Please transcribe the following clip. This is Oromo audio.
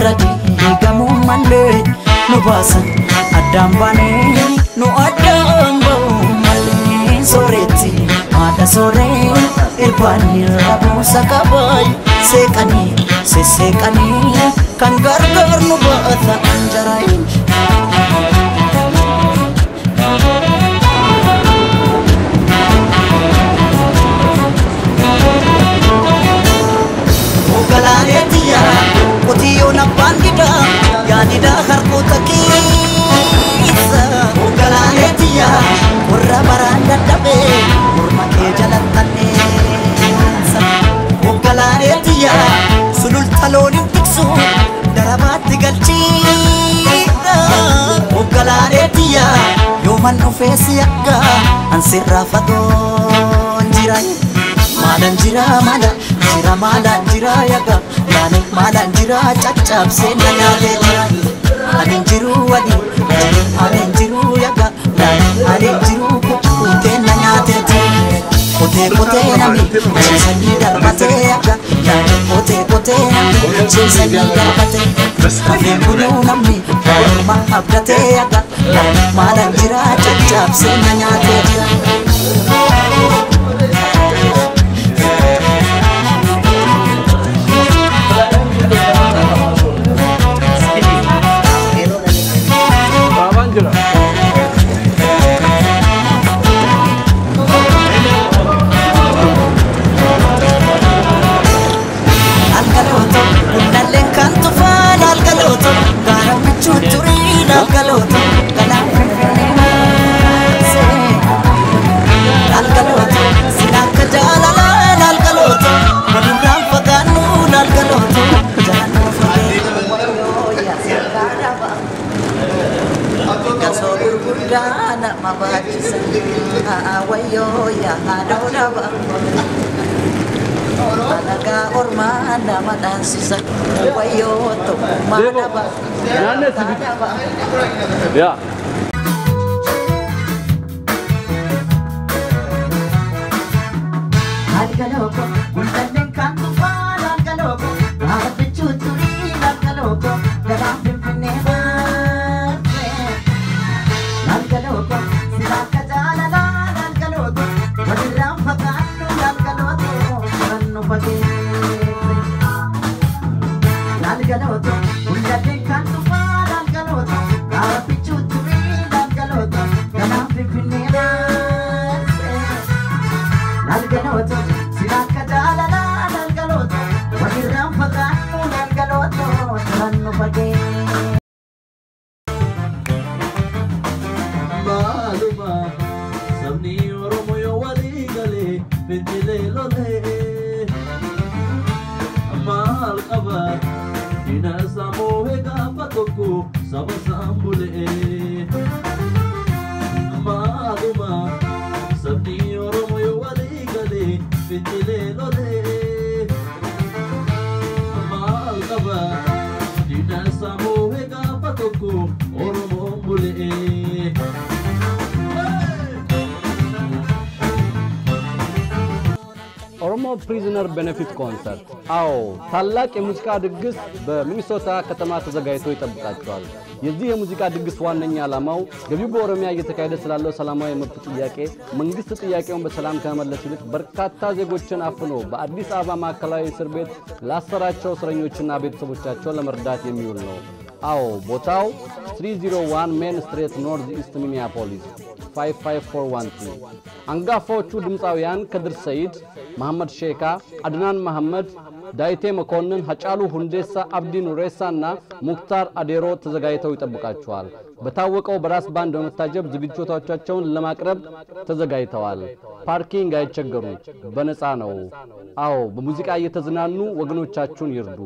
radi higamu mande nubasa adambane no adambo male soreti ada sore irbani rabu sakabay sekani sesekani kan gargar nubasa anjarai Ogalanetia Kutiyo na bandida Yadida harkutaki Ogalanetia Urra baranda tabe Urma ke jalatane Ogalanetia Sulul talonin tiksu Darabati galchida Ogalanetia Yoman ofesi akka Ansirra fadon jirai Malan jira malan jira yaga Lani malan jira cacap senanya jira Anin jiru wadi Anin jiru yaga Lani anin jiru kute nanya jira Kote nami Chisani darbate yaga Lani kote nami Chisani darbate Anin bulu nami Orma abdate yaga Lani malan jira cacap senanya jira Awayo ya adora ba Alaga ormanda madan sisa Awayo to mana ba Ya Algaloko undan kantu fala algaloko Habi chuturi algaloko Dalam pimpineba Algaloko silaka jalala algaloko Wadiram pakanu algaloko Ranu pake Algaloko undan kantu fala algaloko Habi chuturi algaloko Dalam pimpineba Algaloko silaka jalala algaloko Wadiram pakanu algaloko Ranu pake Maluma sabni oromo yo wali gale bintile lole amal qaba ina samo hega patoko sabasambule maluma sabni oromo yo wali gale bintile lole amal qaba ina samo hega patoko oromo bule ኦሮሞ ፕሪዝነር ቤኔፊት ኮንሰርት አዎ ታላቅ የሙዚቃ ድግስ በሚኒሶታ ከተማ ተዘጋጅቶ ይጠብቃቸዋል። የዚህ የሙዚቃ ድግስ ዋነኛ ዓላማው ገቢው በኦሮሚያ እየተካሄደ ስላለው ሰላማዊ መብት ጥያቄ መንግስት ጥያቄውን በሰላም ከመለስ ይልቅ በርካታ ዜጎችን አፍኖ በአዲስ አበባ ማዕከላዊ እስር ቤት ላሰራቸው እስረኞችና ቤተሰቦቻቸው ለመርዳት የሚውል ነው። አዎ ቦታው 301 ሜን ስትሪት ኖርዝ ኢስት ሚኒያፖሊስ 55412 አንጋፋዎቹ ድምጻውያን ከድር ሰይድ መሐመድ ሼካ አድናን መሐመድ ዳይቴ መኮንን ሐጫሉ ሁንዴሳ አብዲ ኑሬሳና ሙክታር አዴሮ ተዘጋጅተው ይጠብቃቸዋል። በታወቀው በራስ ባንድ በመታጀብ ዝግጅቶቻቸውን ለማቅረብ ተዘጋጅተዋል። ፓርኪንግ አይቸገሩ በነፃ ነው። አዎ በሙዚቃ እየተዝናኑ ወገኖቻችሁን ይርዱ።